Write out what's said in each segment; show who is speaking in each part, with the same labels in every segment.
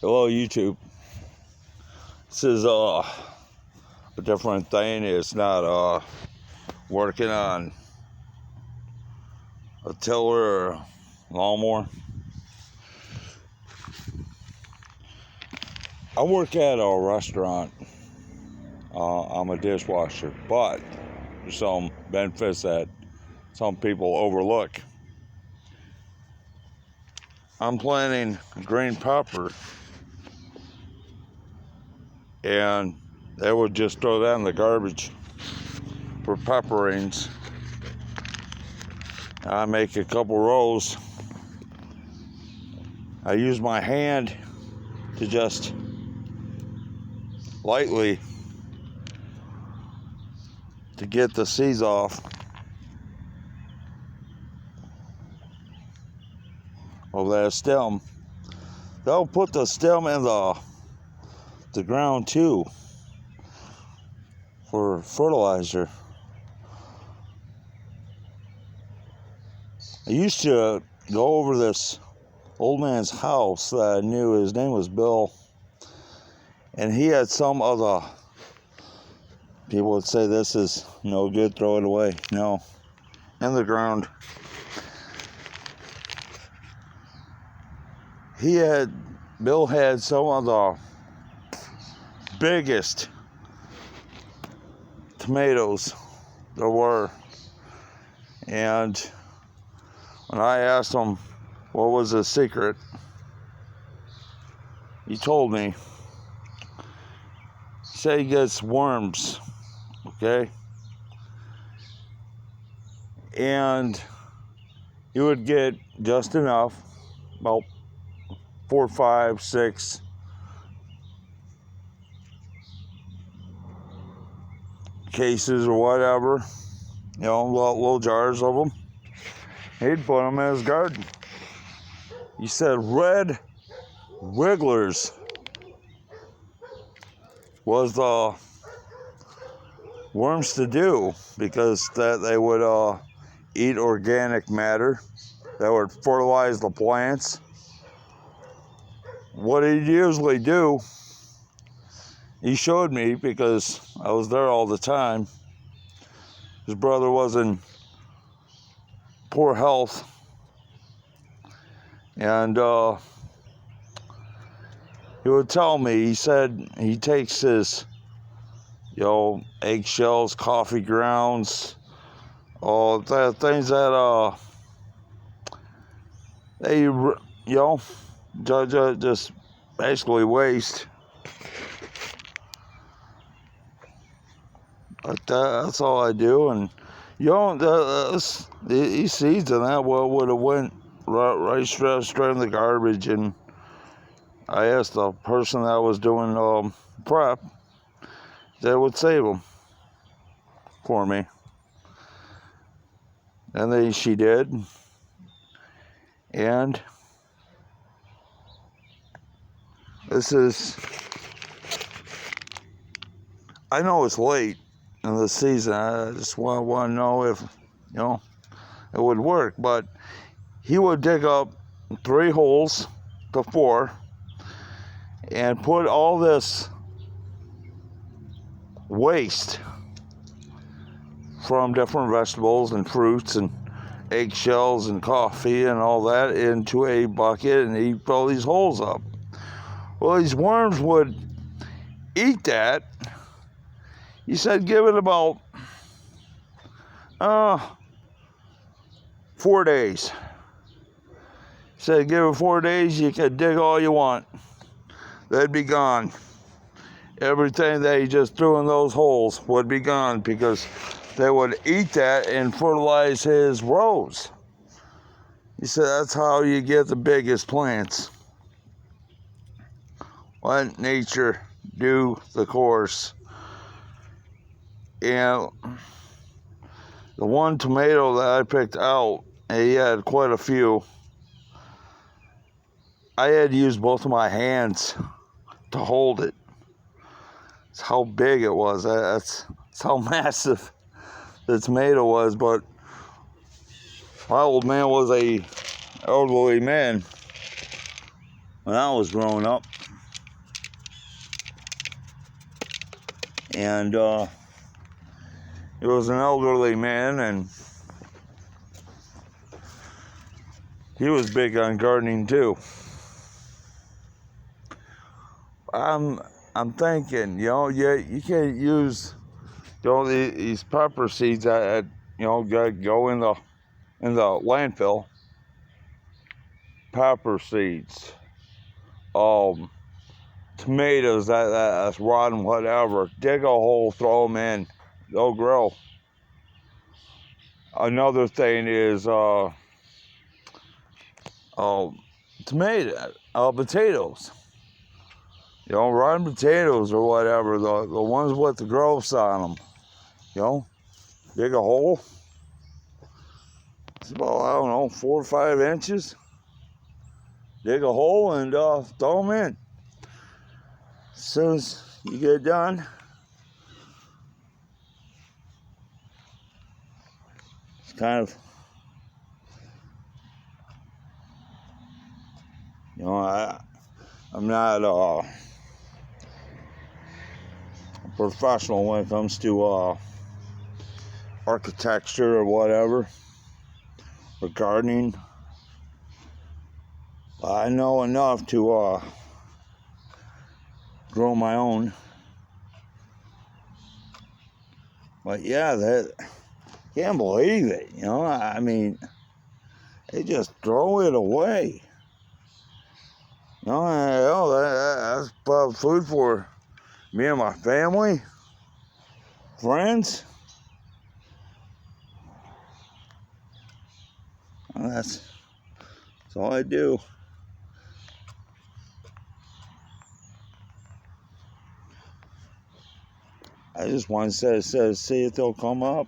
Speaker 1: Hello, YouTube. This is a different thing. It's not working on a tiller or a lawnmower. I work at a restaurant. I'm a dishwasher, but there's some benefits that some people overlook. I'm planting green pepper, and they would just throw that in the garbage for pepperings. I make a couple rows. I use my hand to just lightly to get the seeds off of that stem. They'll put the stem in the ground too for fertilizer. I used to go over this old man's house that I knew. His name was Bill, and he had some other people would say, this is no good, throw it away. No, in the ground. Bill had some of the biggest tomatoes there were, and when I asked him what was the secret, he told me. He said he gets worms, okay? And he would get just enough, about 4, 5, 6 cases or whatever, little jars of them. He'd put them in his garden. He said red wigglers was the worms to do, because that they would eat organic matter that would fertilize the plants. What he'd usually do, he showed me because I was there all the time. His brother was in poor health, and he would tell me, he said he takes his eggshells, coffee grounds, all the things that they just basically waste. But that's all I do. And these seeds and that would have went right straight in the garbage. And I asked the person that was doing prep, that would save them for me, and she did. And this is, I know it's late in the season. I just want to know if it would work. But he would dig up 3 holes to 4 and put all this waste from different vegetables and fruits and eggshells and coffee and all that into a bucket, and he'd fill these holes up. Well, these worms would eat that. He said give it about 4 days. He said give it 4 days, you can dig all you want. They'd be gone. Everything that he just threw in those holes would be gone, because they would eat that and fertilize his rows. He said that's how you get the biggest plants. Let nature do the course. And the one tomato that I picked out, and he had quite a few, I had to use both of my hands to hold it. That's how big it was. That's how massive the tomato was. But my old man was a elderly man when I was growing up. And he was an elderly man, and he was big on gardening too. I'm thinking, you can't use these pepper seeds that go in the landfill. Pepper seeds, tomatoes that's rotten, whatever. Dig a hole, throw them in, they'll grow. Another thing is potatoes. Rotten potatoes or whatever, the ones with the growths on them. Dig a hole. It's about, I don't know, 4 or 5 inches. Dig a hole and throw them in. As soon as you get done, it's kind of, I'm not a professional when it comes to architecture or whatever, or gardening. I know enough to grow my own. But yeah, can't believe it. I mean, they just throw it away. That's food for me and my family, friends. That's all I do. I just want to see if they'll come up.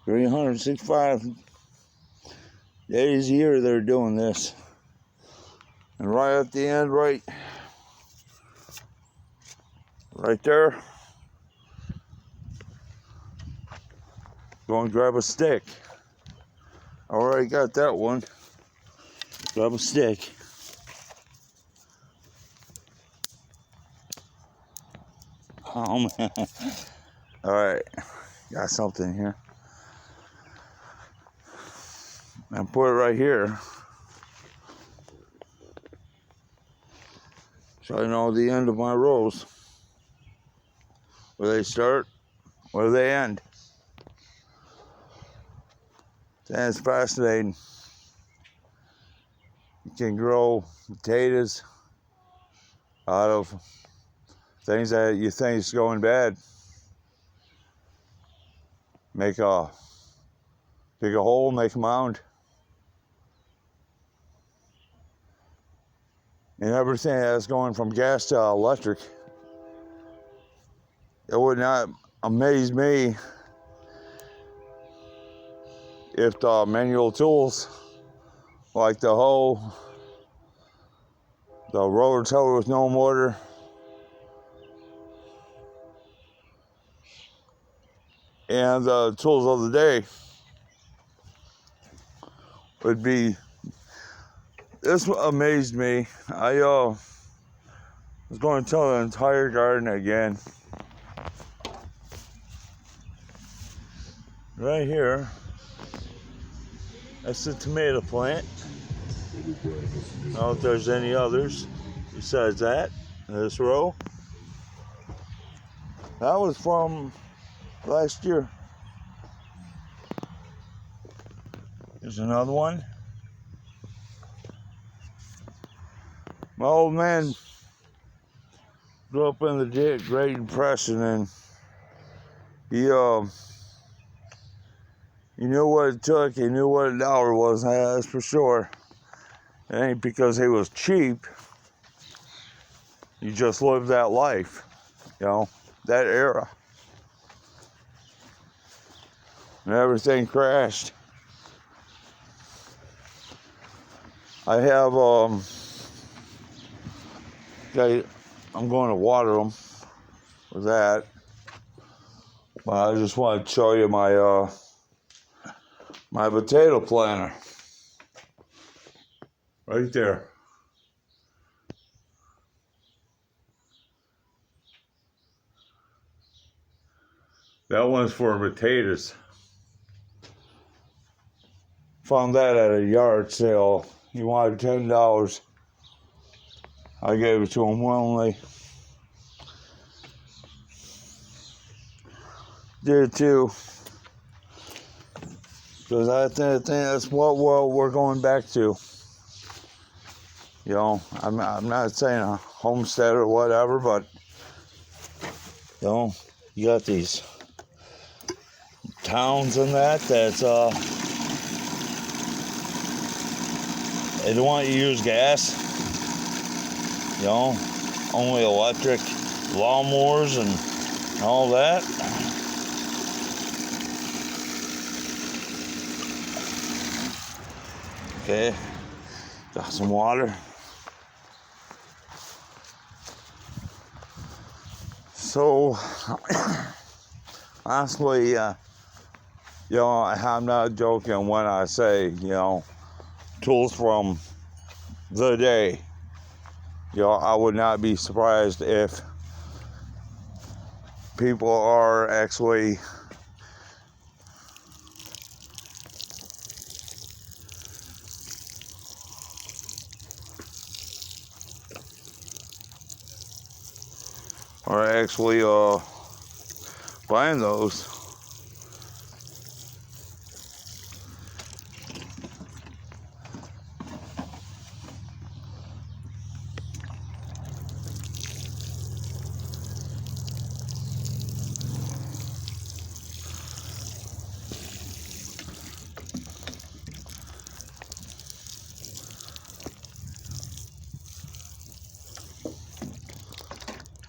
Speaker 1: 365 days a year they're doing this. And right at the end, right there, go and grab a stick. I already got that one. Grab a stick. Oh man. Alright, got something here. And put it right here. So I know the end of my rows. Where they start, where they end. That's fascinating. You can grow potatoes out of things that you think is going bad. Dig a hole, make a mound. And everything that's going from gas to electric. It would not amaze me if the manual tools, like the hoe, the roller tiller with no motor, and the tools of the day would be. This amazed me. I was going to tell the entire garden again. Right here, that's the tomato plant. I don't know if there's any others besides that, this row. That was from last year. There's another one. My old man grew up in the Great Depression, and he knew what it took. He knew what a dollar was, that's for sure. It ain't because he was cheap. He just lived that life, that era. And everything crashed. I have, I'm going to water them with that. But I just want to show you my my potato planter. Right there. That one's for potatoes. Found that at a yard sale. He wanted $10. I gave it to him willingly. Did too. Because I think that's what we're going back to. You know, I'm not saying a homestead or whatever, but you know, you got these towns and that's they don't want you to use gas. You know, only electric lawnmowers and all that. Okay, got some water. So, honestly, you know, I'm not joking when I say, you know, tools from the day. You know, I would not be surprised if people are actually buying those.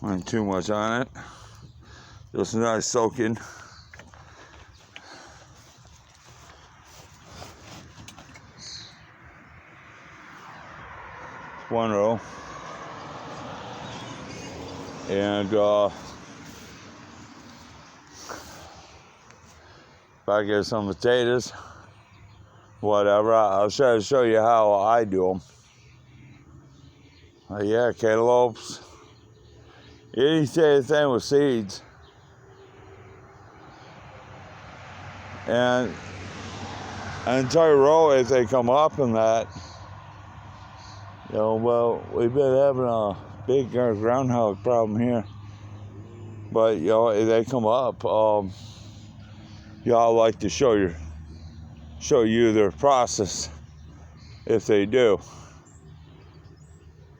Speaker 1: Not too much on it. Just a nice soaking. One row. And if I get some potatoes, whatever, I'll try to show you how I do them. Yeah, cantaloupes. Anything with seeds. And an entire row, if they come up in that, you know, well, we've been having a big groundhog problem here. But, you know, if they come up, y'all like to show you their process if they do.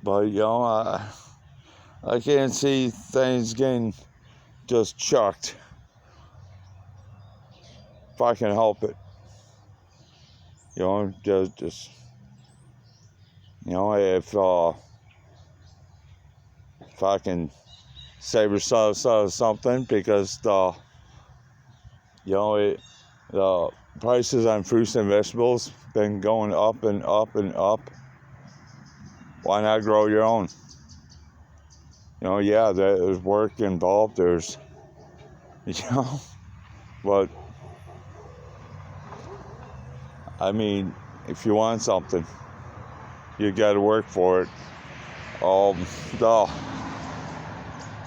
Speaker 1: But, you know, I can't see things getting just chucked if I can help it. You know, just you know, if I can save yourself something, because the prices on fruits and vegetables been going up and up and up. Why not grow your own? You know, yeah, there's work involved. There's, you know, but I mean, if you want something, you got to work for it.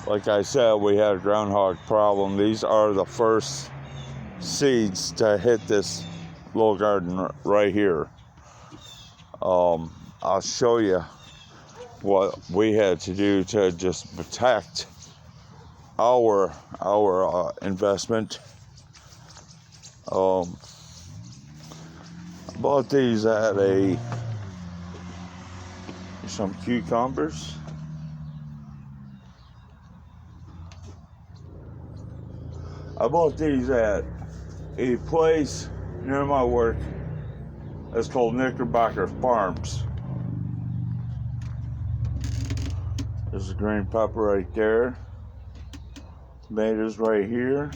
Speaker 1: Like I said, we had a groundhog problem. These are the first seeds to hit this little garden right here. I'll show you what we had to do to just protect our investment. I bought these at some cucumbers. I bought these at a place near my work. It's called Knickerbocker Farms. There's a green pepper right there. Tomatoes right here.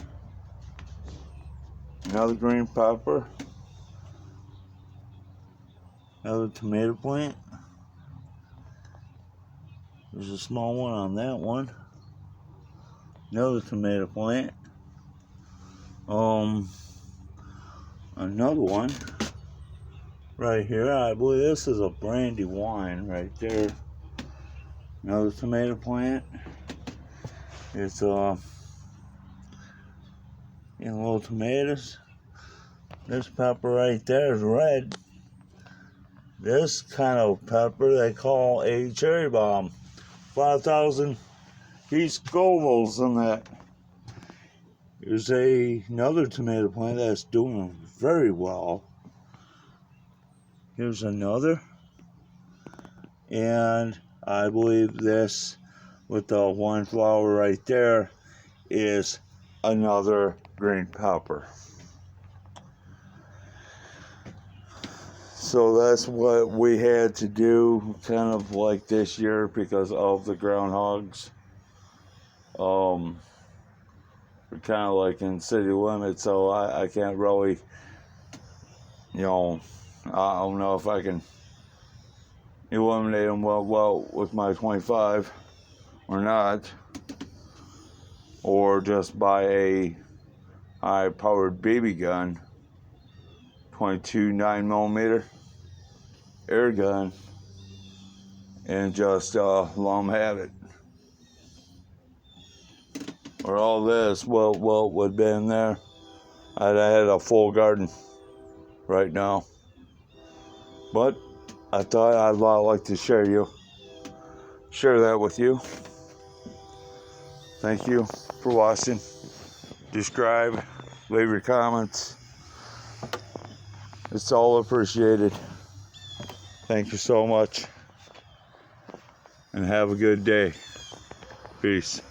Speaker 1: Another green pepper. Another tomato plant. There's a small one on that one. Another tomato plant. Another one right here. I believe this is a Brandywine right there. Another tomato plant. It's And little tomatoes. This pepper right there is red. This kind of pepper they call a cherry bomb. 5,000 piece Scoville's in that. Here's another tomato plant that's doing very well. Here's another. And I believe this with the one flower right there is another green pepper. So that's what we had to do kind of like this year because of the groundhogs. We're kind of like in city limits, so I can't really, I don't know if I can eliminate them well with my 25 or not, or just buy a high-powered BB gun, 22 9mm air gun, and just let them have it. Or all this, well, would be in there. I'd had a full garden right now. But I thought I'd like to share that with you. Thank you for watching. Subscribe, leave your comments. It's all appreciated. Thank you so much. And have a good day. Peace.